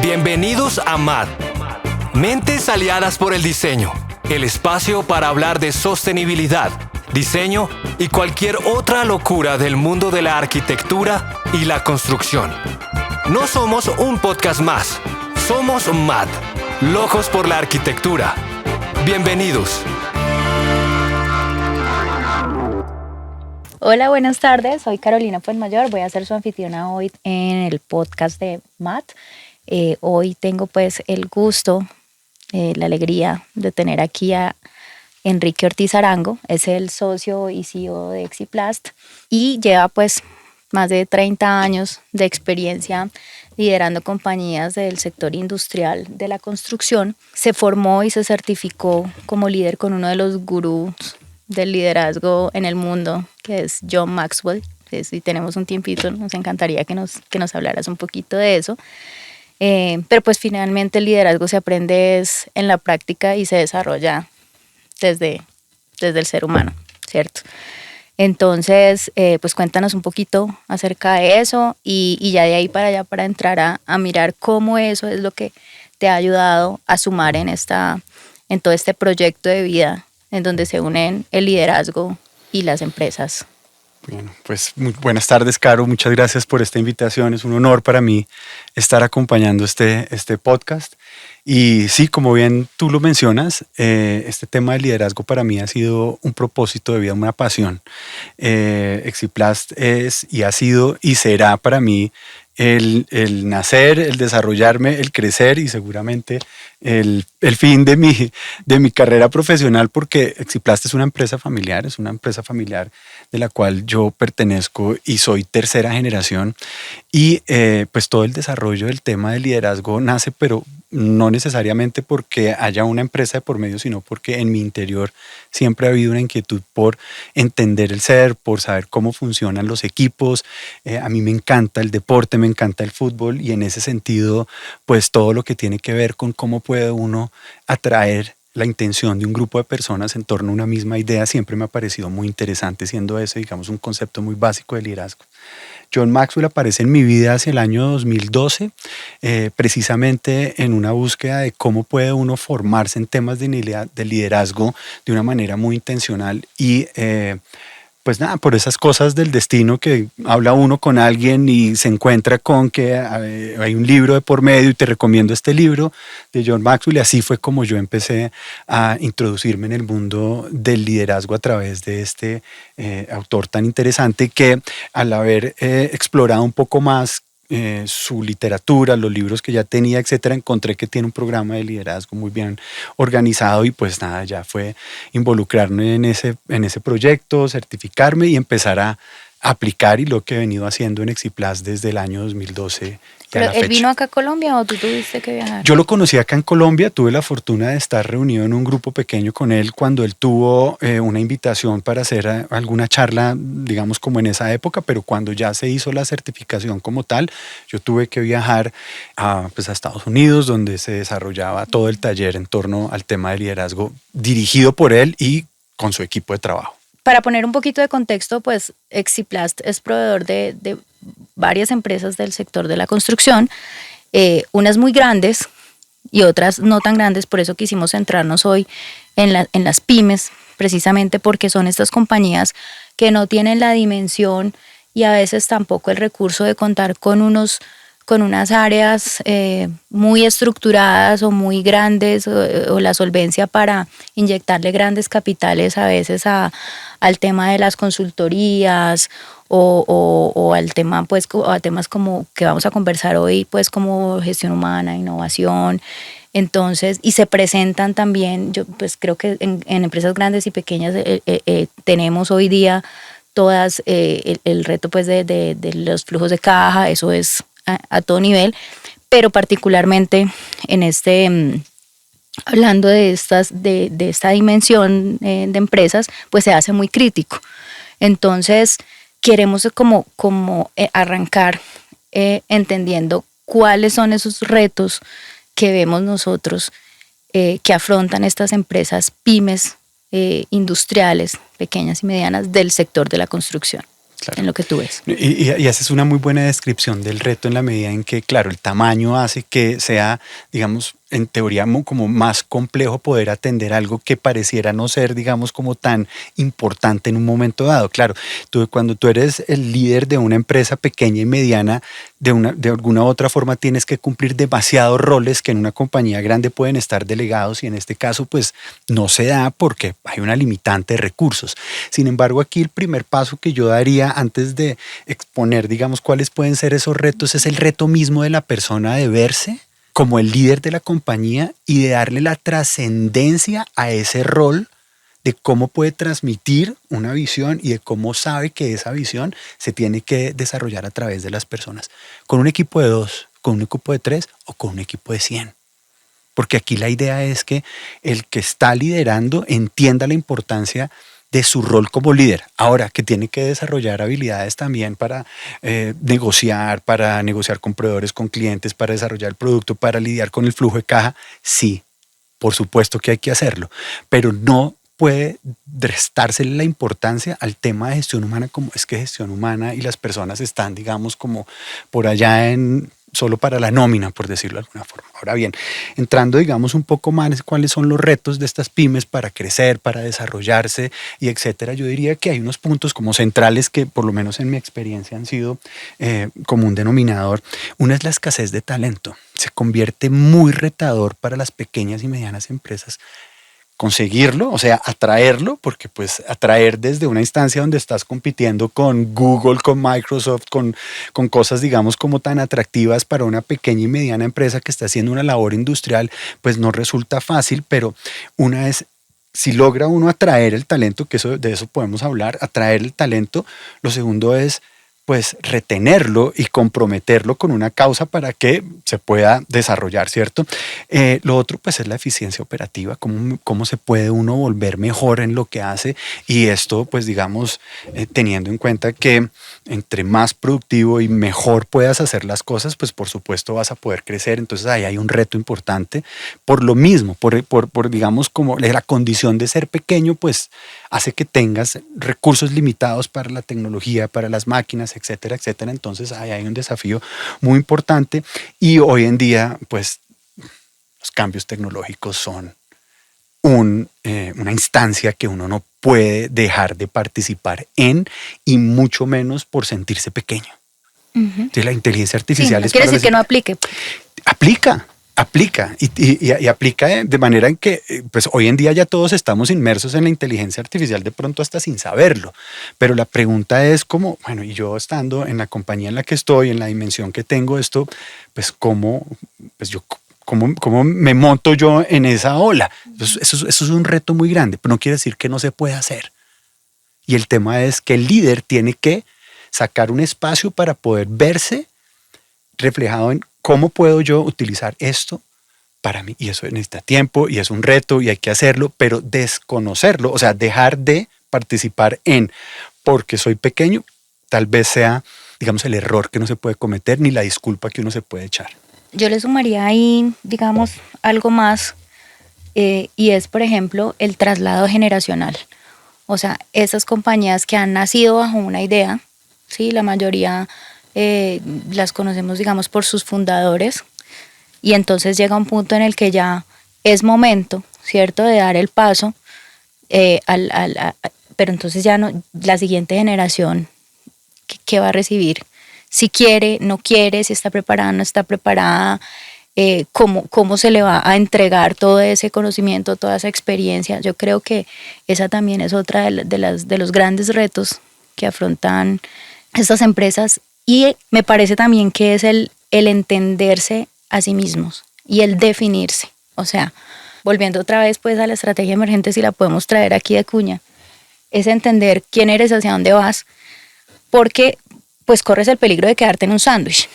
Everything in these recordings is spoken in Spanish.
Bienvenidos a MAD, Mentes Aliadas por el Diseño, el espacio para hablar de sostenibilidad, diseño y cualquier otra locura del mundo de la arquitectura y la construcción. No somos un podcast más, somos MAD, locos por la arquitectura. Bienvenidos. Hola, buenas tardes. Soy Carolina Fuenmayor. Voy a ser su anfitriona hoy en el podcast de MAD. Hoy tengo pues el gusto, la alegría de tener aquí a Enrique Ortiz Arango. Es el socio y CEO de Exiplast y lleva pues más de 30 años de experiencia liderando compañías del sector industrial de la construcción. Se formó y se certificó como líder con uno de los gurús del liderazgo en el mundo, que es John Maxwell. Si tenemos un tiempito, nos encantaría que nos hablaras un poquito de eso. Pero pues finalmente el liderazgo se aprende en la práctica y se desarrolla desde el ser humano, ¿cierto? Entonces, pues cuéntanos un poquito acerca de eso y ya de ahí para allá para entrar a mirar cómo eso es lo que te ha ayudado a sumar en todo este proyecto de vida en donde se unen el liderazgo y las empresas. Bueno, pues muy buenas tardes, Caro. Muchas gracias por esta invitación. Es un honor para mí estar acompañando este podcast. Y sí, como bien tú lo mencionas, este tema del liderazgo para mí ha sido un propósito de vida, una pasión. Exiplast es y ha sido y será para mí el nacer, el desarrollarme, el crecer y seguramente el fin de mi carrera profesional, porque Exiplast es una empresa familiar de la cual yo pertenezco y soy tercera generación y pues todo el desarrollo del tema del liderazgo nace, pero no necesariamente porque haya una empresa de por medio, sino porque en mi interior siempre ha habido una inquietud por entender el ser, por saber cómo funcionan los equipos. A mí me encanta el deporte, me encanta el fútbol y en ese sentido, pues todo lo que tiene que ver con cómo puede uno atraer la intención de un grupo de personas en torno a una misma idea siempre me ha parecido muy interesante, siendo ese, digamos, un concepto muy básico de liderazgo. John Maxwell aparece en mi vida hacia el año 2012, precisamente en una búsqueda de cómo puede uno formarse en temas de liderazgo de una manera muy intencional y pues nada, por esas cosas del destino que habla uno con alguien y se encuentra con que hay un libro de por medio y te recomiendo este libro de John Maxwell y así fue como yo empecé a introducirme en el mundo del liderazgo a través de este autor tan interesante que al haber explorado un poco más su literatura, los libros que ya tenía, etcétera, encontré que tiene un programa de liderazgo muy bien organizado y pues nada, ya fue involucrarme en ese proyecto, certificarme y empezar a aplicar y lo que he venido haciendo en Exiplast desde el año 2012. ¿Pero él vino acá a Colombia o tú tuviste que viajar? Yo lo conocí acá en Colombia, tuve la fortuna de estar reunido en un grupo pequeño con él cuando él tuvo una invitación para hacer alguna charla, digamos como en esa época, pero cuando ya se hizo la certificación como tal, yo tuve que viajar a Estados Unidos, donde se desarrollaba todo el taller en torno al tema de liderazgo dirigido por él y con su equipo de trabajo. Para poner un poquito de contexto, pues Exiplast es proveedor de varias empresas del sector de la construcción, unas muy grandes y otras no tan grandes, por eso quisimos centrarnos hoy en las pymes, precisamente porque son estas compañías que no tienen la dimensión y a veces tampoco el recurso de contar con unas áreas muy estructuradas o muy grandes o la solvencia para inyectarle grandes capitales a veces al tema de las consultorías o al tema, pues, a temas como que vamos a conversar hoy, pues como gestión humana, innovación. Entonces, y se presentan también, yo pues creo que en empresas grandes y pequeñas tenemos hoy día todas el reto pues de los flujos de caja, eso es a todo nivel, pero particularmente en hablando de esta dimensión de empresas, pues se hace muy crítico. Entonces, queremos como arrancar entendiendo cuáles son esos retos que vemos nosotros que afrontan estas empresas pymes industriales, pequeñas y medianas, del sector de la construcción. Claro. en lo que tú ves. Y esa es una muy buena descripción del reto en la medida en que, claro, el tamaño hace que sea, digamos, en teoría como más complejo poder atender algo que pareciera no ser, digamos, como tan importante en un momento dado. Claro, cuando tú eres el líder de una empresa pequeña y mediana, de alguna u otra forma tienes que cumplir demasiados roles que en una compañía grande pueden estar delegados y en este caso pues no se da porque hay una limitante de recursos. Sin embargo, aquí el primer paso que yo daría antes de exponer, digamos, cuáles pueden ser esos retos es el reto mismo de la persona de verse como el líder de la compañía y de darle la trascendencia a ese rol de cómo puede transmitir una visión y de cómo sabe que esa visión se tiene que desarrollar a través de las personas. Con un equipo de 2, con un equipo de 3 o con un equipo de 100. Porque aquí la idea es que el que está liderando entienda la importancia de su rol como líder. Ahora, que tiene que desarrollar habilidades también para negociar con proveedores, con clientes, para desarrollar el producto, para lidiar con el flujo de caja, sí, por supuesto que hay que hacerlo, pero no puede restársele la importancia al tema de gestión humana, como es que gestión humana y las personas están, digamos, como por allá solo para la nómina, por decirlo de alguna forma. Ahora bien, entrando, digamos, un poco más cuáles son los retos de estas pymes para crecer, para desarrollarse y etcétera, yo diría que hay unos puntos como centrales que por lo menos en mi experiencia han sido como un denominador. Una es la escasez de talento. Se convierte muy retador para las pequeñas y medianas empresas conseguirlo, o sea, atraerlo, porque pues atraer desde una instancia donde estás compitiendo con Google, con Microsoft, con cosas, digamos, como tan atractivas para una pequeña y mediana empresa que está haciendo una labor industrial, pues no resulta fácil, pero una es, si logra uno atraer el talento, que de eso podemos hablar, atraer el talento, lo segundo es pues retenerlo y comprometerlo con una causa para que se pueda desarrollar, ¿cierto? Lo otro pues es la eficiencia operativa, cómo se puede uno volver mejor en lo que hace y esto pues digamos teniendo en cuenta que entre más productivo y mejor puedas hacer las cosas, pues por supuesto vas a poder crecer, entonces ahí hay un reto importante por lo mismo, por digamos como la condición de ser pequeño pues hace que tengas recursos limitados para la tecnología, para las máquinas, etcétera, etcétera. Entonces ahí hay un desafío muy importante y hoy en día pues los cambios tecnológicos son una instancia que uno no puede dejar de participar en y mucho menos por sentirse pequeño. Entonces la inteligencia artificial no es quiere decir que no aplique. Aplica y aplica de manera en que pues hoy en día ya todos estamos inmersos en la inteligencia artificial de pronto hasta sin saberlo, pero la pregunta es cómo, bueno, y yo estando en la compañía en la que estoy, en la dimensión que tengo esto, pues cómo me monto yo en esa ola. Entonces, eso es un reto muy grande, pero no quiere decir que no se pueda hacer. Y el tema es que el líder tiene que sacar un espacio para poder verse reflejado en cómo puedo yo utilizar esto para mí. Y eso necesita tiempo y es un reto y hay que hacerlo, pero desconocerlo, o sea, dejar de participar en porque soy pequeño, tal vez sea, digamos, el error que no se puede cometer ni la disculpa que uno se puede echar. Yo le sumaría ahí, digamos, algo más y es, por ejemplo, el traslado generacional. O sea, esas compañías que han nacido bajo una idea, ¿sí? La mayoría las conocemos, digamos, por sus fundadores y entonces llega un punto en el que ya es momento, ¿cierto?, de dar el paso, pero entonces ya no, la siguiente generación, ¿qué va a recibir? Si quiere, no quiere, si está preparada, no está preparada, cómo se le va a entregar todo ese conocimiento, toda esa experiencia. Yo creo que esa también es otra de los grandes retos que afrontan estas empresas y me parece también que es el entenderse a sí mismos y el definirse. O sea, volviendo otra vez pues a la estrategia emergente, si la podemos traer aquí de cuña, es entender quién eres, hacia dónde vas, porque pues corres el peligro de quedarte en un sándwich,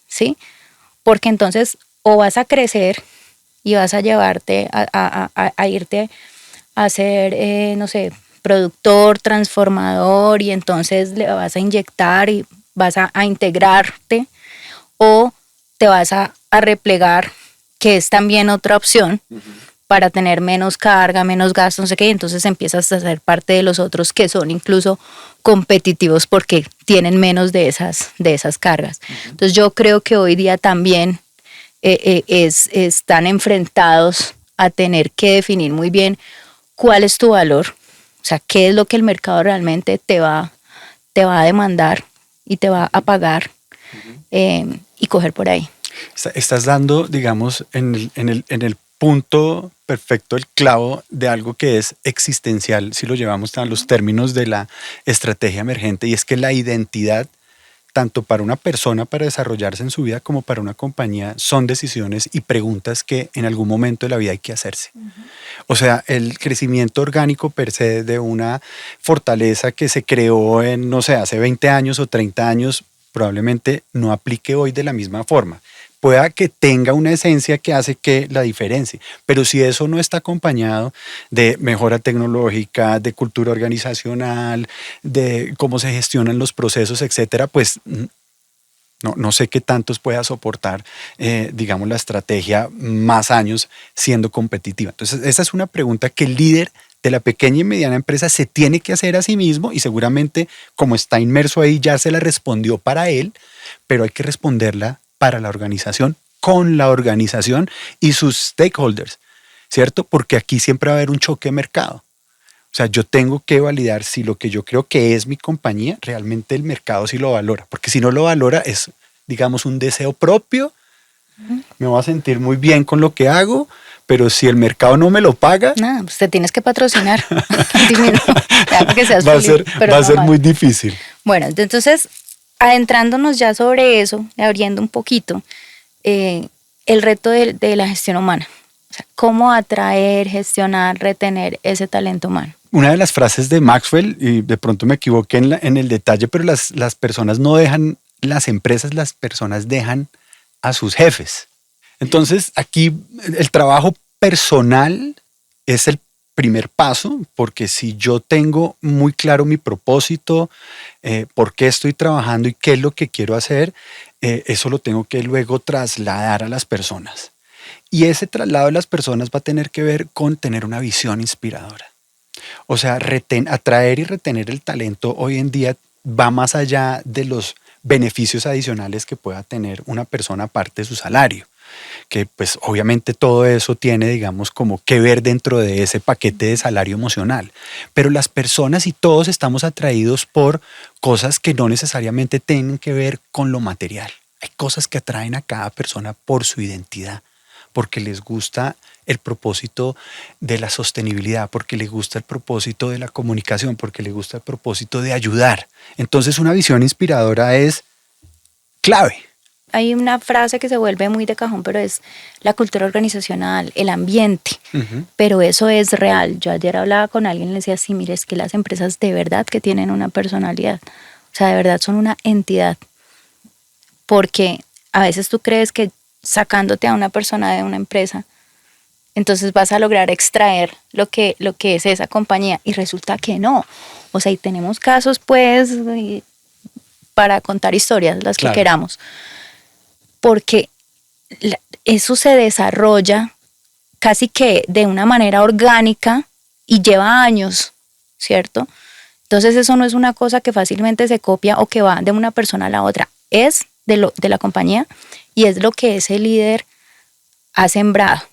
¿sí? Porque entonces o vas a crecer y vas a llevarte a irte a ser, no sé, productor, transformador y entonces le vas a inyectar y vas a integrarte o te vas a replegar, que es también otra opción, para tener menos carga, menos gasto, no sé qué, y entonces empiezas a ser parte de los otros que son incluso competitivos porque tienen menos de esas cargas. Entonces yo creo que hoy día también están enfrentados a tener que definir muy bien cuál es tu valor, o sea, qué es lo que el mercado realmente te va a demandar y te va a pagar, y coger por ahí. Estás dando, digamos, en el punto perfecto, el clavo de algo que es existencial, si lo llevamos a los términos de la estrategia emergente, y es que la identidad, tanto para una persona para desarrollarse en su vida como para una compañía, son decisiones y preguntas que en algún momento de la vida hay que hacerse. O sea, el crecimiento orgánico per se de una fortaleza que se creó en, no sé, hace 20 años o 30 años, probablemente no aplique hoy de la misma forma. Pueda que tenga una esencia que hace que la diferencie, pero si eso no está acompañado de mejora tecnológica, de cultura organizacional, de cómo se gestionan los procesos, etcétera, pues no sé qué tantos pueda soportar, digamos, la estrategia más años siendo competitiva. Entonces, esa es una pregunta que el líder de la pequeña y mediana empresa se tiene que hacer a sí mismo, y seguramente como está inmerso ahí ya se la respondió para él, pero hay que responderla para la organización, con la organización y sus stakeholders, ¿cierto? Porque aquí siempre va a haber un choque de mercado. O sea, yo tengo que validar si lo que yo creo que es mi compañía, realmente el mercado sí lo valora. Porque si no lo valora es, digamos, un deseo propio. Me voy a sentir muy bien con lo que hago, pero si el mercado no me lo paga... Nada, pues te tienes que patrocinar. Va a ser muy difícil. Bueno, entonces, adentrándonos ya sobre eso, abriendo un poquito, el reto de la gestión humana. O sea, cómo atraer, gestionar, retener ese talento humano. Una de las frases de Maxwell, y de pronto me equivoqué en el detalle, pero las personas no dejan, las empresas, las personas dejan a sus jefes. Entonces, aquí el trabajo personal es el primer paso, porque si yo tengo muy claro mi propósito, por qué estoy trabajando y qué es lo que quiero hacer, eso lo tengo que luego trasladar a las personas. Y ese traslado de las personas va a tener que ver con tener una visión inspiradora. O sea, atraer y retener el talento hoy en día va más allá de los beneficios adicionales que pueda tener una persona aparte de su salario. Que pues obviamente todo eso tiene, digamos, como que ver dentro de ese paquete de salario emocional. Pero las personas y todos estamos atraídos por cosas que no necesariamente tienen que ver con lo material. Hay cosas que atraen a cada persona por su identidad, porque les gusta el propósito de la sostenibilidad, porque les gusta el propósito de la comunicación, porque les gusta el propósito de ayudar. Entonces una visión inspiradora es clave. Hay una frase que se vuelve muy de cajón, pero es la cultura organizacional, el ambiente. Pero eso es real. Yo ayer hablaba con alguien y le decía, sí, mire, es que las empresas de verdad que tienen una personalidad. O sea, de verdad son una entidad. Porque a veces tú crees que sacándote a una persona de una empresa, entonces vas a lograr extraer lo que es esa compañía, y resulta que no. O sea, y tenemos casos, pues, para contar historias, las que queramos. Porque eso se desarrolla casi que de una manera orgánica y lleva años, ¿cierto? Entonces eso no es una cosa que fácilmente se copia o que va de una persona a la otra. Es de la compañía y es lo que ese líder ha sembrado,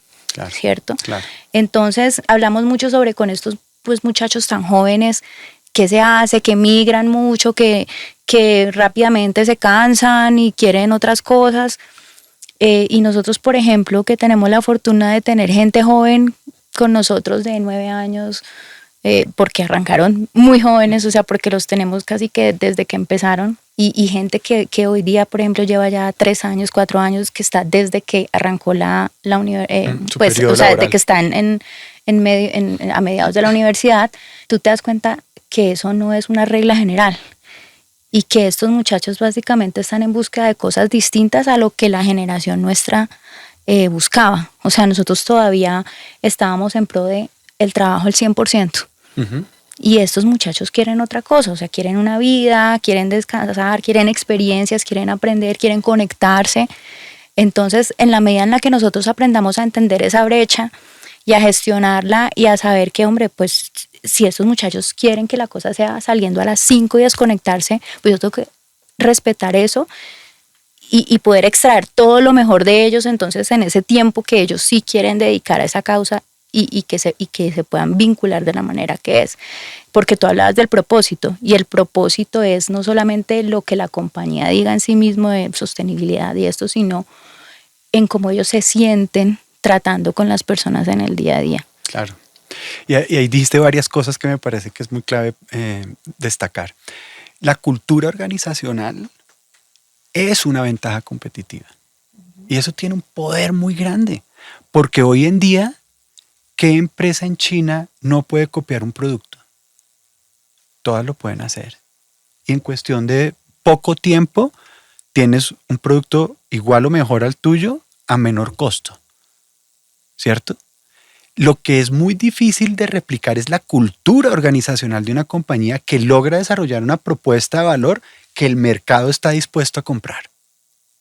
¿cierto? Claro. Entonces hablamos mucho sobre con estos pues, muchachos tan jóvenes, qué se hace, que migran mucho, que rápidamente se cansan y quieren otras cosas. Y nosotros, por ejemplo, que tenemos la fortuna de tener gente joven con nosotros de 9 años, porque arrancaron muy jóvenes, o sea, porque los tenemos casi que desde que empezaron, y gente que hoy día, por ejemplo, lleva ya 3 años, 4 años, que está desde que arrancó la universidad, pues, o sea, desde que está a mediados de la universidad, tú te das cuenta que eso no es una regla general. Y que estos muchachos básicamente están en búsqueda de cosas distintas a lo que la generación nuestra buscaba. O sea, nosotros todavía estábamos en pro de el trabajo al 100%. Y estos muchachos quieren otra cosa, o sea, quieren una vida, quieren descansar, quieren experiencias, quieren aprender, quieren conectarse. Entonces, en la medida en la que nosotros aprendamos a entender esa brecha y a gestionarla y a saber que, hombre, pues si estos muchachos quieren que la cosa sea saliendo a las 5 y desconectarse, pues yo tengo que respetar eso y poder extraer todo lo mejor de ellos, entonces en ese tiempo que ellos sí quieren dedicar a esa causa y que se puedan vincular de la manera que es. Porque tú hablabas del propósito, y el propósito es no solamente lo que la compañía diga en sí mismo de sostenibilidad y esto, sino en cómo ellos se sienten tratando con las personas en el día a día. Claro. Y ahí dijiste varias cosas que me parece que es muy clave destacar. La cultura organizacional es una ventaja competitiva. Y eso tiene un poder muy grande. Porque hoy en día, ¿qué empresa en China no puede copiar un producto? Todas lo pueden hacer. Y en cuestión de poco tiempo, tienes un producto igual o mejor al tuyo a menor costo. ¿Cierto? Lo que es muy difícil de replicar es la cultura organizacional de una compañía que logra desarrollar una propuesta de valor que el mercado está dispuesto a comprar.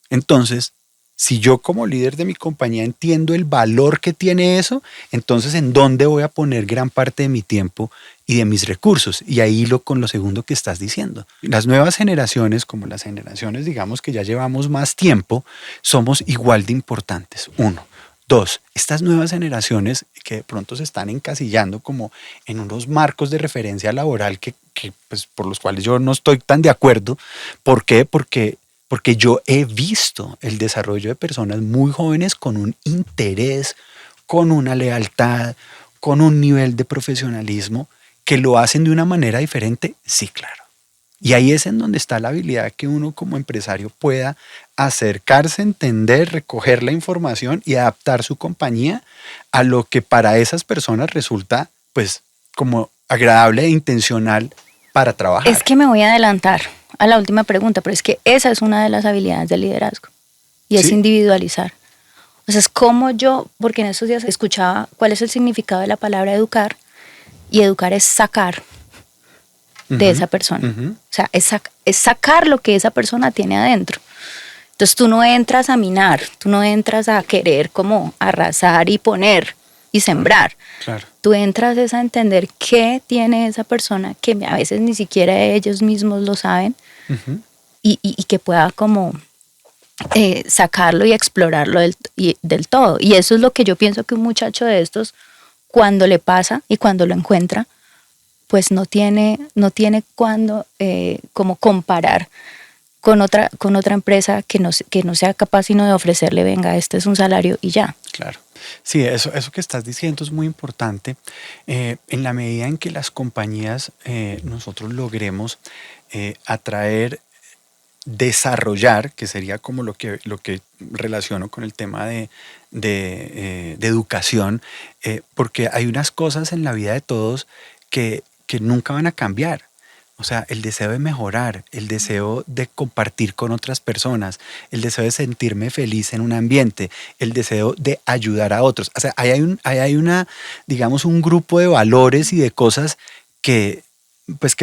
Entonces, si yo como líder de mi compañía entiendo el valor que tiene eso, entonces ¿en dónde voy a poner gran parte de mi tiempo y de mis recursos? Y ahí con lo segundo que estás diciendo. Las nuevas generaciones, como las generaciones, digamos que ya llevamos más tiempo, somos igual de importantes. 1. 2, estas nuevas generaciones que de pronto se están encasillando como en unos marcos de referencia laboral que pues, por los cuales yo no estoy tan de acuerdo. ¿Por qué? Porque yo he visto el desarrollo de personas muy jóvenes con un interés, con una lealtad, con un nivel de profesionalismo que lo hacen de una manera diferente. Sí, claro. Y ahí es en donde está la habilidad que uno como empresario pueda acercarse, entender, recoger la información y adaptar su compañía a lo que para esas personas resulta pues como agradable e intencional para trabajar. Es que me voy a adelantar a la última pregunta, pero es que esa es una de las habilidades del liderazgo y es individualizar. O sea, es como yo, porque en estos días escuchaba cuál es el significado de la palabra educar, y educar es sacar de esa persona. O sea, es sacar lo que esa persona tiene adentro. Entonces tú no entras a minar, tú no entras a querer como arrasar y poner y sembrar. Claro. Tú entras es a entender qué tiene esa persona que a veces ni siquiera ellos mismos lo saben y que pueda como sacarlo y explorarlo del todo. Y eso es lo que yo pienso que un muchacho de estos, cuando le pasa y cuando lo encuentra, pues no tiene cuándo como comparar con otra empresa que no sea capaz sino de ofrecerle, venga, este es un salario y ya. Claro. Sí, eso que estás diciendo es muy importante. En la medida en que las compañías nosotros logremos atraer, desarrollar, que sería como lo que relaciono con el tema de educación, porque hay unas cosas en la vida de todos que nunca van a cambiar. O sea, el deseo de mejorar, el deseo de compartir con otras personas, el deseo de sentirme feliz en un ambiente, el deseo de ayudar a otros. O sea, hay una, digamos, un grupo de valores y de cosas que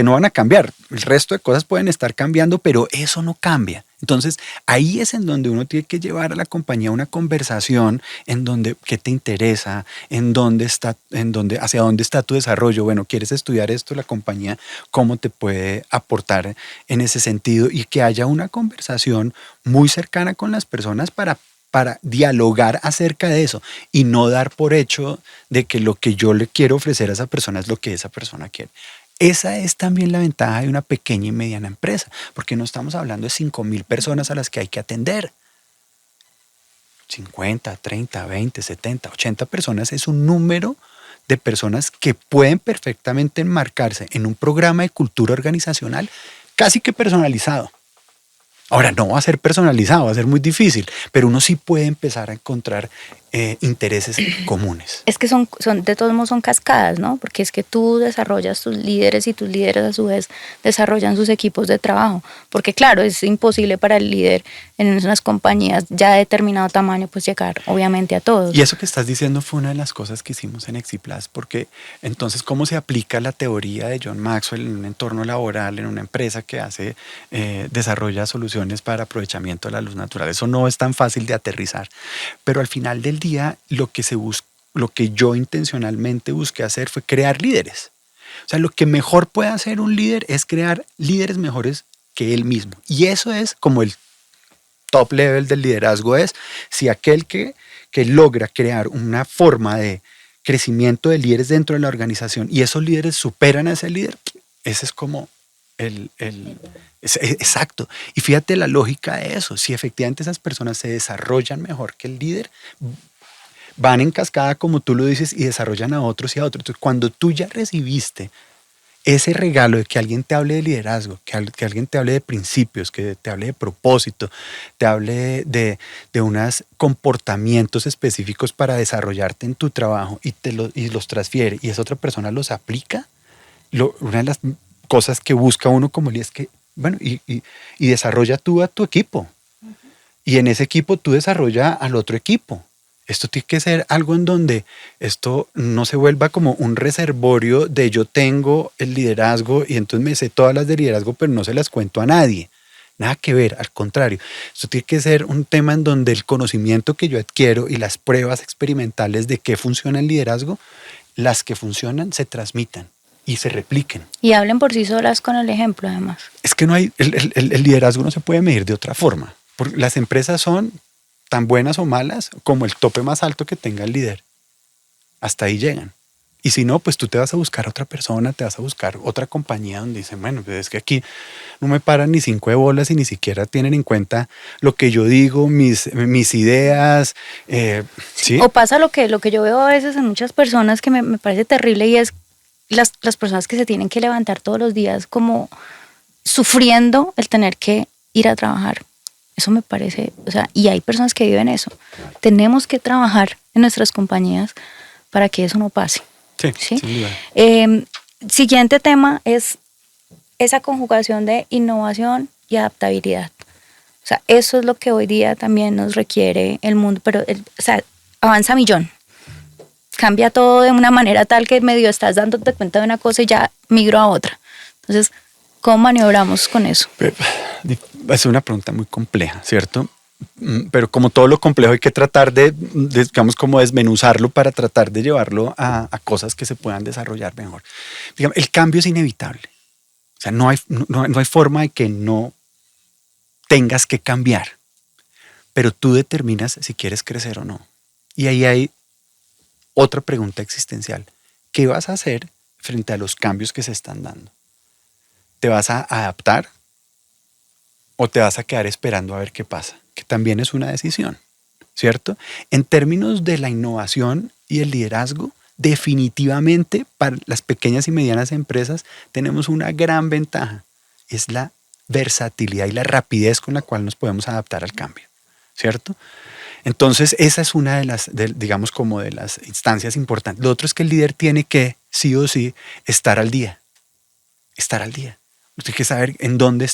no van a cambiar. El resto de cosas pueden estar cambiando, pero eso no cambia. Entonces, ahí es en donde uno tiene que llevar a la compañía una conversación en donde qué te interesa, hacia dónde está tu desarrollo. Bueno, ¿quieres estudiar esto? La compañía, ¿cómo te puede aportar en ese sentido? Y que haya una conversación muy cercana con las personas para dialogar acerca de eso y no dar por hecho de que lo que yo le quiero ofrecer a esa persona es lo que esa persona quiere. Esa es también la ventaja de una pequeña y mediana empresa, porque no estamos hablando de 5,000 personas a las que hay que atender. 50, 30, 20, 70, 80 personas es un número de personas que pueden perfectamente enmarcarse en un programa de cultura organizacional casi que personalizado. Ahora, no va a ser personalizado, va a ser muy difícil, pero uno sí puede empezar a encontrar intereses comunes. Es que son de todos modos son cascadas, ¿no? Porque es que tú desarrollas tus líderes y tus líderes a su vez desarrollan sus equipos de trabajo. Porque claro, es imposible para el líder en unas compañías ya de determinado tamaño pues llegar obviamente a todos. Y eso que estás diciendo fue una de las cosas que hicimos en Exiplas, porque entonces ¿cómo se aplica la teoría de John Maxwell en un entorno laboral, en una empresa que desarrolla soluciones para aprovechamiento de la luz natural? Eso no es tan fácil de aterrizar, pero al final del día lo lo que yo intencionalmente busqué hacer fue crear líderes. O sea, lo que mejor puede hacer un líder es crear líderes mejores que él mismo. Y eso es como el top level del liderazgo, es si aquel que logra crear una forma de crecimiento de líderes dentro de la organización y esos líderes superan a ese líder, ese es como exacto. Y fíjate la lógica de eso. Si efectivamente esas personas se desarrollan mejor que el líder, van en cascada, como tú lo dices, y desarrollan a otros y a otros. Entonces, cuando tú ya recibiste ese regalo de que alguien te hable de liderazgo, que alguien te hable de principios, que te hable de propósito, te hable de unos comportamientos específicos para desarrollarte en tu trabajo y los transfiere y esa otra persona los aplica, una de las cosas que busca uno como líder es que, bueno, y desarrolla tú a tu equipo. Y en ese equipo tú desarrolla al otro equipo. Esto tiene que ser algo en donde esto no se vuelva como un reservorio de yo tengo el liderazgo y entonces me sé todas las de liderazgo, pero no se las cuento a nadie. Nada que ver, al contrario. Esto tiene que ser un tema en donde el conocimiento que yo adquiero y las pruebas experimentales de qué funciona el liderazgo, las que funcionan se transmitan y se repliquen. Y hablen por sí solas con el ejemplo, además. Es que no hay, el liderazgo no se puede medir de otra forma. Porque las empresas son tan buenas o malas como el tope más alto que tenga el líder. Hasta ahí llegan. Y si no, pues tú te vas a buscar a otra persona, te vas a buscar otra compañía donde dicen, bueno, pues es que aquí no me paran ni 5 de bolas y ni siquiera tienen en cuenta lo que yo digo, mis ideas. ¿Sí? O pasa lo que yo veo a veces en muchas personas que me parece terrible y es las personas que se tienen que levantar todos los días como sufriendo el tener que ir a trabajar. Eso me parece, o sea, y hay personas que viven eso. Tenemos que trabajar en nuestras compañías para que eso no pase. Sí, ¿sí? sin duda. Siguiente tema es esa conjugación de innovación y adaptabilidad. O sea, eso es lo que hoy día también nos requiere el mundo, pero o sea, avanza millón. Cambia todo de una manera tal que medio estás dándote cuenta de una cosa y ya migro a otra. Entonces, ¿cómo maniobramos con eso? Es una pregunta muy compleja, ¿cierto? Pero como todo lo complejo hay que tratar de digamos, como desmenuzarlo para tratar de llevarlo a cosas que se puedan desarrollar mejor. Digamos, el cambio es inevitable. O sea, no hay forma de que no tengas que cambiar, pero tú determinas si quieres crecer o no. Y ahí hay otra pregunta existencial. ¿Qué vas a hacer frente a los cambios que se están dando? ¿Te vas a adaptar o te vas a quedar esperando a ver qué pasa? Que también es una decisión, ¿cierto? En términos de la innovación y el liderazgo, definitivamente para las pequeñas y medianas empresas tenemos una gran ventaja. Es la versatilidad y la rapidez con la cual nos podemos adaptar al cambio, ¿cierto? Entonces, esa es una de las, digamos, como de las instancias importantes. Lo otro es que el líder tiene que, sí o sí, estar al día. Estar al día. Usted tiene que saber en dónde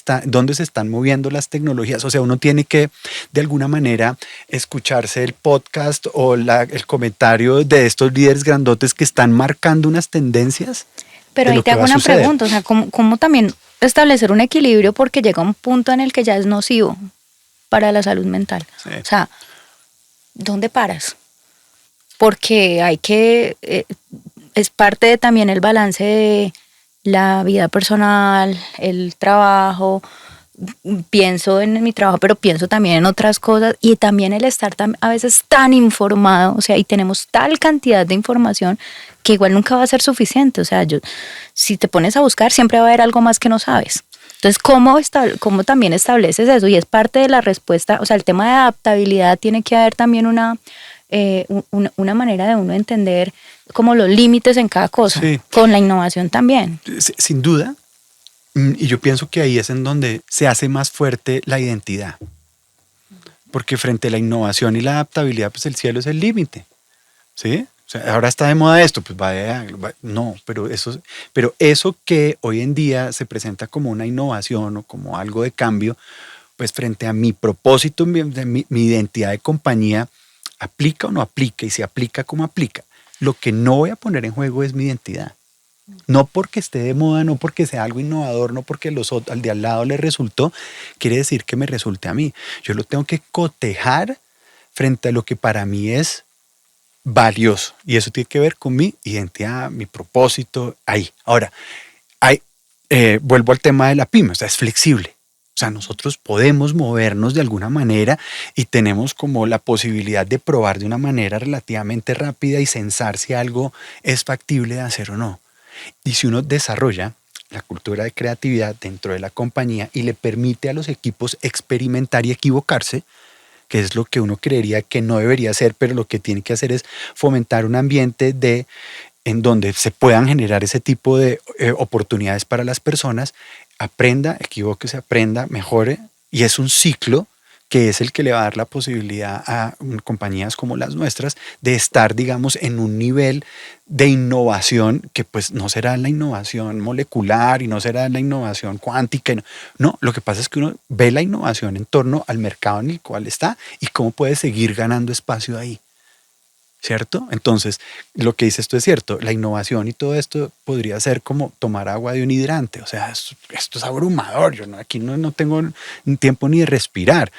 se están moviendo las tecnologías. O sea, uno tiene que, de alguna manera, escucharse el podcast o el comentario de estos líderes grandotes que están marcando unas tendencias. Pero ahí te hago una pregunta, o sea, ¿cómo también establecer un equilibrio? Porque llega un punto en el que ya es nocivo para la salud mental. Sí. O sea, ¿dónde paras? Porque hay que, es parte de también el balance de la vida personal, el trabajo. Pienso en mi trabajo, pero pienso también en otras cosas y también el estar a veces tan informado, o sea, y tenemos tal cantidad de información que igual nunca va a ser suficiente. O sea, si te pones a buscar, siempre va a haber algo más que no sabes. Entonces, ¿cómo también estableces eso? Y es parte de la respuesta, o sea, el tema de adaptabilidad tiene que haber también una manera de uno entender como los límites en cada cosa, sí. Con la innovación también. Sin duda, y yo pienso que ahí es en donde se hace más fuerte la identidad, porque frente a la innovación y la adaptabilidad, pues el cielo es el límite, ¿sí? O sea, ahora está de moda esto, pues no, pero eso que hoy en día se presenta como una innovación o como algo de cambio, pues frente a mi propósito, mi identidad de compañía, aplica o no aplica, y si aplica, ¿cómo aplica? Lo que no voy a poner en juego es mi identidad. No porque esté de moda, no porque sea algo innovador, no porque al de al lado le resultó, quiere decir que me resulte a mí. Yo lo tengo que cotejar frente a lo que para mí es valioso. Y eso tiene que ver con mi identidad, mi propósito, ahí. Ahora, vuelvo al tema de la pyme, o sea, es flexible. O sea, nosotros podemos movernos de alguna manera y tenemos como la posibilidad de probar de una manera relativamente rápida y censar si algo es factible de hacer o no. Y si uno desarrolla la cultura de creatividad dentro de la compañía y le permite a los equipos experimentar y equivocarse, que es lo que uno creería que no debería hacer, pero lo que tiene que hacer es fomentar un ambiente en donde se puedan generar ese tipo de oportunidades para las personas, aprenda, equivóquese, aprenda, mejore, y es un ciclo que es el que le va a dar la posibilidad a compañías como las nuestras de estar, digamos, en un nivel de innovación que pues no será la innovación molecular y no será la innovación cuántica. No, lo que pasa es que uno ve la innovación en torno al mercado en el cual está y cómo puede seguir ganando espacio ahí. ¿Cierto? Entonces, lo que dices tú es cierto, la innovación y todo esto podría ser como tomar agua de un hidrante, o sea, esto es abrumador, yo aquí no tengo tiempo ni de respirar.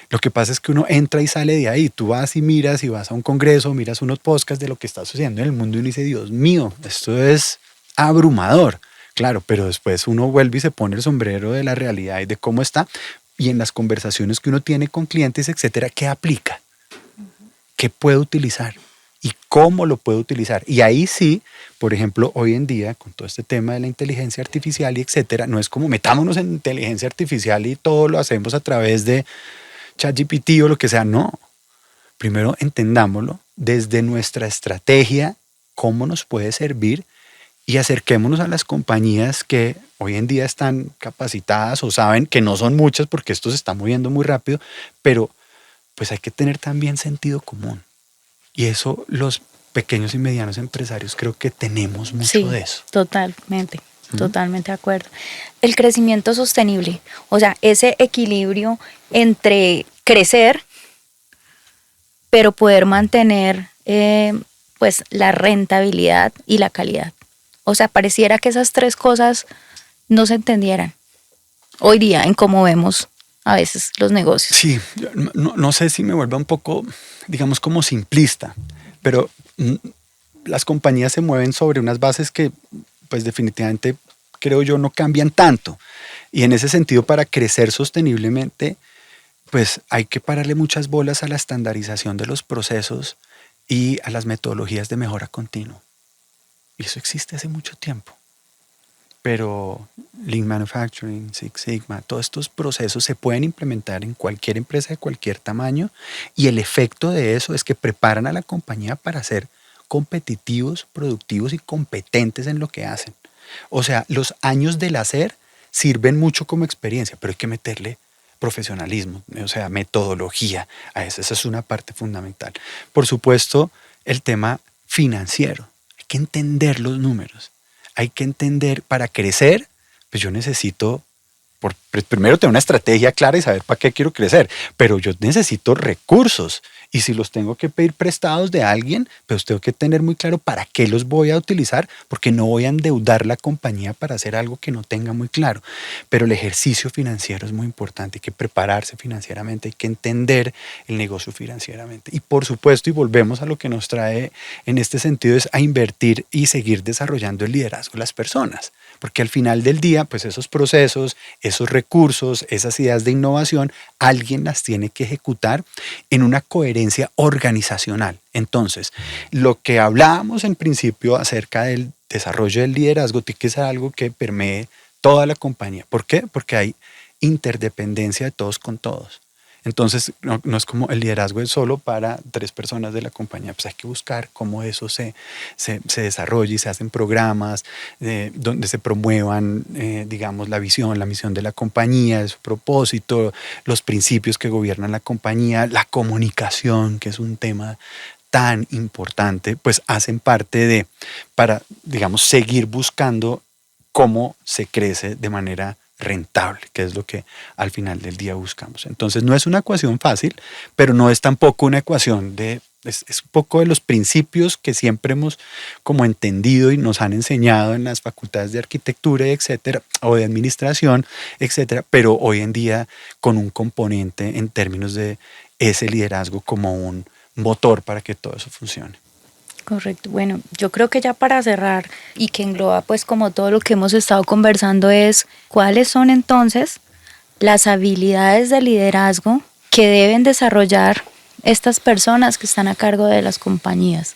Lo que pasa es que uno entra y sale de ahí, tú vas y miras y vas a un congreso, miras unos podcasts de lo que está sucediendo en el mundo y uno dice, Dios mío, esto es abrumador, claro, pero después uno vuelve y se pone el sombrero de la realidad y de cómo está, y en las conversaciones que uno tiene con clientes, etcétera, ¿qué aplica? ¿Qué puede utilizar? ¿Y cómo lo puede utilizar? Y ahí sí, por ejemplo, hoy en día, con todo este tema de la inteligencia artificial y etcétera, no es como metámonos en inteligencia artificial y todo lo hacemos a través de ChatGPT o lo que sea, no. Primero entendámoslo desde nuestra estrategia, cómo nos puede servir y acerquémonos a las compañías que hoy en día están capacitadas o saben que no son muchas porque esto se está moviendo muy rápido, pero pues hay que tener también sentido común. Y eso los pequeños y medianos empresarios creo que tenemos mucho de eso. Totalmente, totalmente de acuerdo. El crecimiento sostenible, o sea, ese equilibrio entre crecer, pero poder mantener pues la rentabilidad y la calidad. O sea, pareciera que esas tres cosas no se entendieran hoy día en cómo vemos a veces los negocios. Sí, no sé si me vuelva un poco, digamos, como simplista, pero las compañías se mueven sobre unas bases que, pues definitivamente, creo yo, no cambian tanto. Y en ese sentido, para crecer sosteniblemente, pues hay que pararle muchas bolas a la estandarización de los procesos y a las metodologías de mejora continua. Y eso existe hace mucho tiempo. Pero Lean Manufacturing, Six Sigma, todos estos procesos se pueden implementar en cualquier empresa de cualquier tamaño y el efecto de eso es que preparan a la compañía para ser competitivos, productivos y competentes en lo que hacen. O sea, los años del hacer sirven mucho como experiencia, pero hay que meterle profesionalismo, o sea, metodología a eso. Esa es una parte fundamental. Por supuesto, el tema financiero. Hay que entender los números. Hay que entender, para crecer, pues yo necesito, primero tener una estrategia clara y saber para qué quiero crecer, pero yo necesito recursos y si los tengo que pedir prestados de alguien, pues tengo que tener muy claro para qué los voy a utilizar, porque no voy a endeudar la compañía para hacer algo que no tenga muy claro. Pero el ejercicio financiero es muy importante, hay que prepararse financieramente, hay que entender el negocio financieramente. Y por supuesto, y volvemos a lo que nos trae en este sentido, es a invertir y seguir desarrollando el liderazgo de las personas. Porque al final del día, pues esos procesos, esos recursos, esas ideas de innovación, alguien las tiene que ejecutar en una coherencia organizacional. Entonces, lo que hablábamos en principio acerca del desarrollo del liderazgo tiene que ser algo que permee toda la compañía. ¿Por qué? Porque hay interdependencia de todos con todos. Entonces, no es como el liderazgo es solo para 3 personas de la compañía, pues hay que buscar cómo eso se desarrolla y se hacen programas donde se promuevan, digamos, la visión, la misión de la compañía, su propósito, los principios que gobiernan la compañía, la comunicación, que es un tema tan importante, pues hacen parte para, digamos, seguir buscando cómo se crece de manera rentable, que es lo que al final del día buscamos. Entonces no es una ecuación fácil, pero no es tampoco una ecuación es un poco de los principios que siempre hemos como entendido y nos han enseñado en las facultades de arquitectura, etcétera, o de administración, etcétera, pero hoy en día con un componente en términos de ese liderazgo como un motor para que todo eso funcione. Correcto. Bueno, yo creo que ya para cerrar y que engloba pues como todo lo que hemos estado conversando es cuáles son entonces las habilidades de liderazgo que deben desarrollar estas personas que están a cargo de las compañías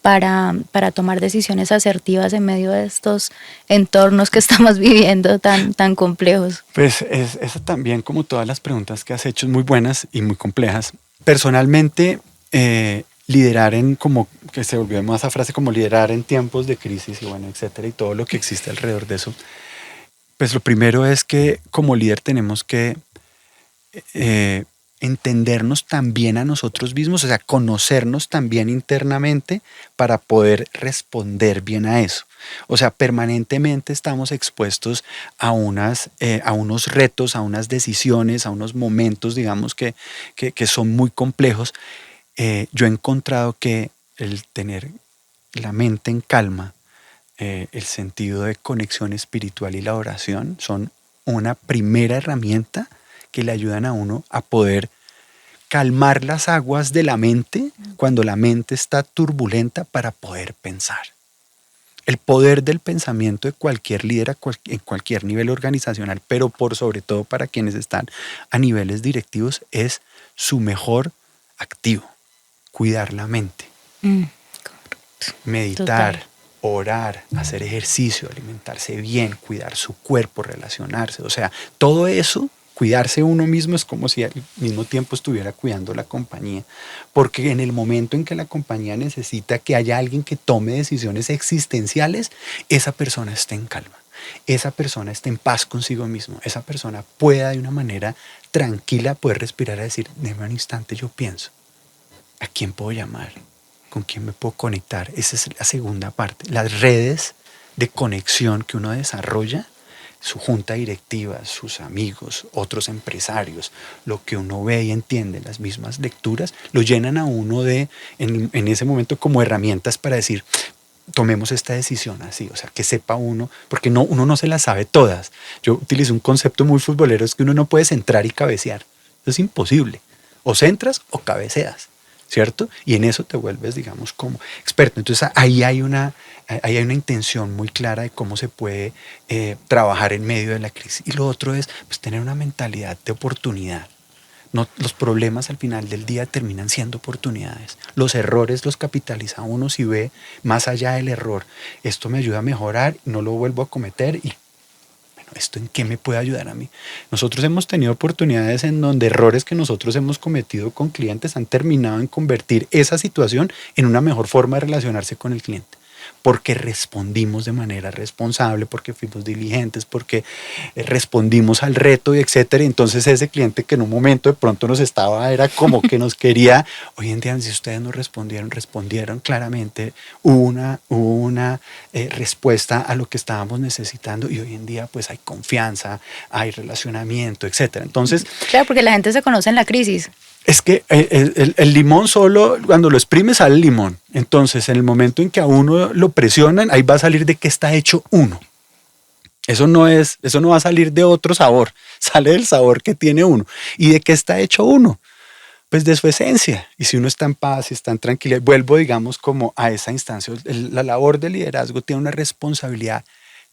para tomar decisiones asertivas en medio de estos entornos que estamos viviendo tan complejos. Pues esa también, como todas las preguntas que has hecho, es muy buenas y muy complejas. Personalmente, liderar en, como que se volvió más esa frase, como liderar en tiempos de crisis y bueno, etcétera, y todo lo que existe alrededor de eso. Pues lo primero es que como líder tenemos que entendernos también a nosotros mismos, o sea, conocernos también internamente para poder responder bien a eso. O sea, permanentemente estamos expuestos a unos retos, a unas decisiones, a unos momentos, digamos, que son muy complejos. Yo he encontrado que el tener la mente en calma, el sentido de conexión espiritual y la oración son una primera herramienta que le ayudan a uno a poder calmar las aguas de la mente cuando la mente está turbulenta para poder pensar. El poder del pensamiento de cualquier líder en cualquier nivel organizacional, pero por sobre todo para quienes están a niveles directivos, es su mejor activo. Cuidar la mente. Meditar. Total. Orar, hacer ejercicio, alimentarse bien, cuidar su cuerpo, relacionarse. O sea, todo eso, cuidarse uno mismo es como si al mismo tiempo estuviera cuidando la compañía. Porque en el momento en que la compañía necesita que haya alguien que tome decisiones existenciales, esa persona está en calma. Esa persona está en paz consigo mismo. Esa persona pueda de una manera tranquila poder respirar y decir, déjame un instante, yo pienso. ¿A quién puedo llamar? ¿Con quién me puedo conectar? Esa es la segunda parte. Las redes de conexión que uno desarrolla, su junta directiva, sus amigos, otros empresarios, lo que uno ve y entiende, las mismas lecturas, lo llenan a uno en ese momento como herramientas para decir, tomemos esta decisión así, o sea, que sepa uno, porque uno no se las sabe todas. Yo utilizo un concepto muy futbolero, es que uno no puede centrar y cabecear. Eso es imposible. O centras o cabeceas. ¿Cierto? Y en eso te vuelves, digamos, como experto. Entonces ahí hay una intención muy clara de cómo se puede trabajar en medio de la crisis. Y lo otro es pues, tener una mentalidad de oportunidad. No, los problemas al final del día terminan siendo oportunidades. Los errores los capitaliza uno si ve más allá del error. Esto me ayuda a mejorar, no lo vuelvo a cometer y ¿esto en qué me puede ayudar a mí? Nosotros hemos tenido oportunidades en donde errores que nosotros hemos cometido con clientes han terminado en convertir esa situación en una mejor forma de relacionarse con el cliente. Porque respondimos de manera responsable, porque fuimos diligentes, porque respondimos al reto y etcétera. Entonces ese cliente que en un momento de pronto era como que nos quería, hoy en día si ustedes no respondieron claramente, hubo una respuesta a lo que estábamos necesitando y hoy en día pues hay confianza, hay relacionamiento, etcétera. Entonces, claro, porque la gente se conoce en la crisis. Es que el limón solo, cuando lo exprime sale el limón. Entonces, en el momento en que a uno lo presionan, ahí va a salir de qué está hecho uno. Eso no va a salir de otro sabor, sale del sabor que tiene uno. ¿Y de qué está hecho uno? Pues de su esencia. Y si uno está en paz, si está en tranquilidad, vuelvo, digamos, como a esa instancia. La labor de liderazgo tiene una responsabilidad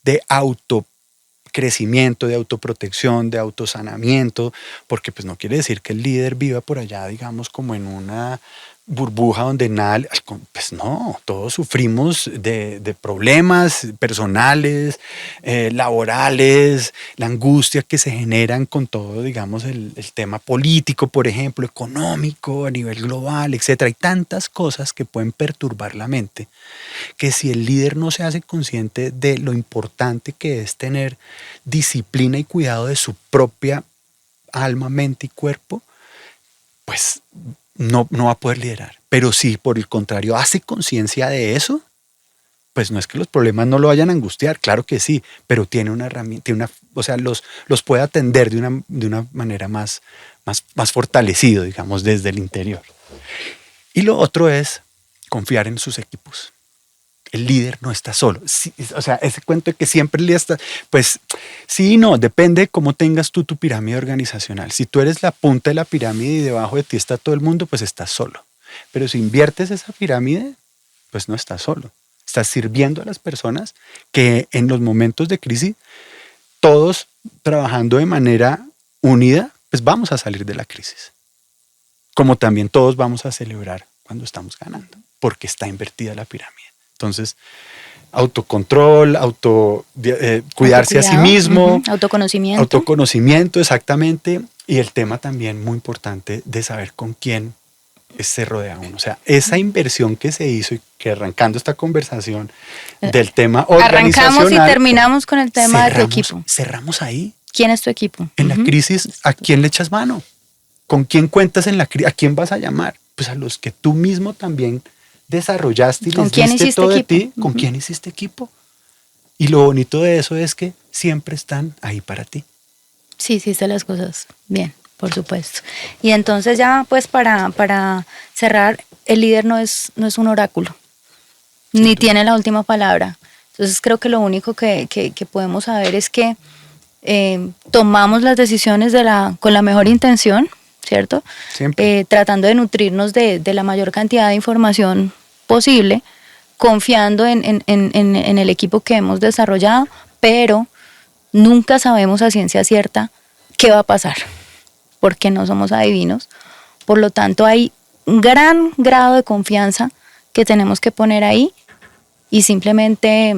de autocrecimiento, de autoprotección, de autosanamiento, porque pues no quiere decir que el líder viva por allá, digamos, como en una burbuja donde nada, pues no, todos sufrimos de problemas personales, laborales, la angustia que se generan con todo, digamos, el tema político, por ejemplo, económico, a nivel global, etcétera. Hay tantas cosas que pueden perturbar la mente, que si el líder no se hace consciente de lo importante que es tener disciplina y cuidado de su propia alma, mente y cuerpo, pues no va a poder liderar. Pero si por el contrario hace conciencia de eso, pues no es que los problemas no lo vayan a angustiar, claro que sí, pero tiene una herramienta, o sea, los puede atender de una manera más fortalecido, digamos, desde el interior. Y lo otro es confiar en sus equipos. El líder no está solo. Sí, o sea, ese cuento de que siempre el líder está, pues sí y no, depende de cómo tengas tú tu pirámide organizacional. Si tú eres la punta de la pirámide y debajo de ti está todo el mundo, pues estás solo. Pero si inviertes esa pirámide, pues no estás solo. Estás sirviendo a las personas que en los momentos de crisis, todos trabajando de manera unida, pues vamos a salir de la crisis. Como también todos vamos a celebrar cuando estamos ganando, porque está invertida la pirámide. Entonces, autocontrol, cuidarse a sí mismo. Autoconocimiento. Autoconocimiento, exactamente. Y el tema también muy importante de saber con quién se rodea uno. O sea, esa inversión que se hizo y que arrancando esta conversación del tema organizacional. Arrancamos y terminamos con el tema de tu equipo. Cerramos ahí. ¿Quién es tu equipo? En la crisis, ¿a quién le echas mano? ¿Con quién cuentas en la crisis? ¿A quién vas a llamar? Pues a los que tú mismo también desarrollaste y les diste todo de ti. ¿Con quién hiciste equipo? Y lo bonito de eso es que siempre están ahí para ti. Sí, hiciste las cosas bien, por supuesto. Y entonces ya pues para cerrar, el líder no es un oráculo, ni tiene la última palabra. Entonces creo que lo único que podemos saber es que tomamos las decisiones con la mejor intención, ¿cierto? Siempre. Tratando de nutrirnos de la mayor cantidad de información posible, confiando en el equipo que hemos desarrollado, pero nunca sabemos a ciencia cierta qué va a pasar, porque no somos adivinos. Por lo tanto, hay un gran grado de confianza que tenemos que poner ahí y simplemente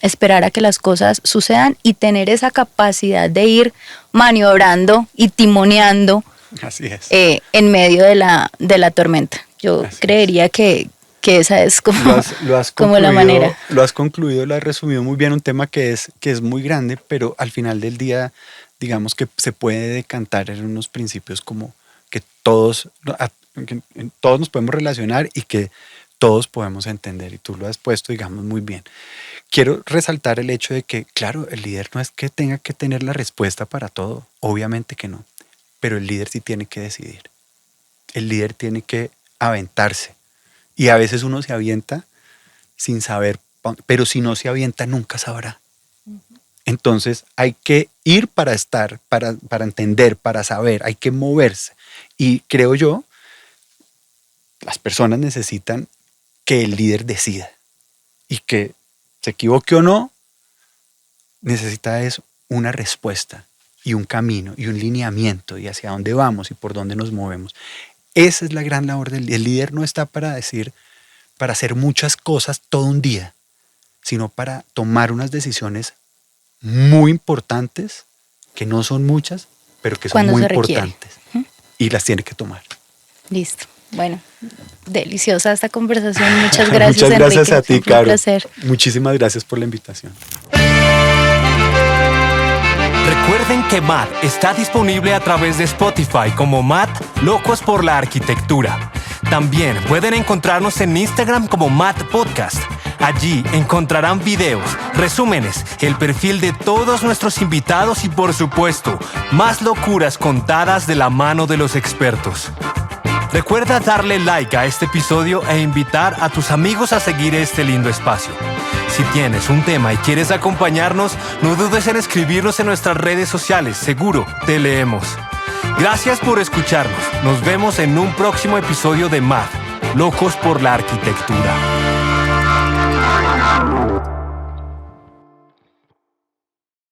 esperar a que las cosas sucedan y tener esa capacidad de ir maniobrando y timoneando. Así es. En medio de la tormenta. Yo creería que esa es como, como la manera. Lo has concluido, lo has resumido muy bien, un tema que es muy grande, pero al final del día, digamos que se puede decantar en unos principios como que todos nos podemos relacionar y que todos podemos entender, y tú lo has puesto, digamos, muy bien. Quiero resaltar el hecho de que, claro, el líder no es que tenga que tener la respuesta para todo, obviamente que no. Pero el líder sí tiene que decidir. El líder tiene que aventarse. Y a veces uno se avienta sin saber, pero si no se avienta nunca sabrá. Entonces hay que ir para estar, para entender, para saber, hay que moverse. Y creo yo, las personas necesitan que el líder decida. Y que se equivoque o no, necesita eso, una respuesta. Y un camino, y un lineamiento, y hacia dónde vamos y por dónde nos movemos. Esa es la gran labor del líder. El líder no está para hacer muchas cosas todo un día, sino para tomar unas decisiones muy importantes, que no son muchas, pero que son muy importantes. Y las tiene que tomar. Listo. Bueno, deliciosa esta conversación. Muchas gracias, Muchas gracias Enrique. a ti, Caro. un placer. Muchísimas gracias por la invitación. Recuerden que MAD está disponible a través de Spotify como MAD Locos por la Arquitectura. También pueden encontrarnos en Instagram como MAD Podcast. Allí encontrarán videos, resúmenes, el perfil de todos nuestros invitados y, por supuesto, más locuras contadas de la mano de los expertos. Recuerda darle like a este episodio e invitar a tus amigos a seguir este lindo espacio. Si tienes un tema y quieres acompañarnos, no dudes en escribirnos en nuestras redes sociales. Seguro te leemos. Gracias por escucharnos. Nos vemos en un próximo episodio de MAD, Locos por la Arquitectura.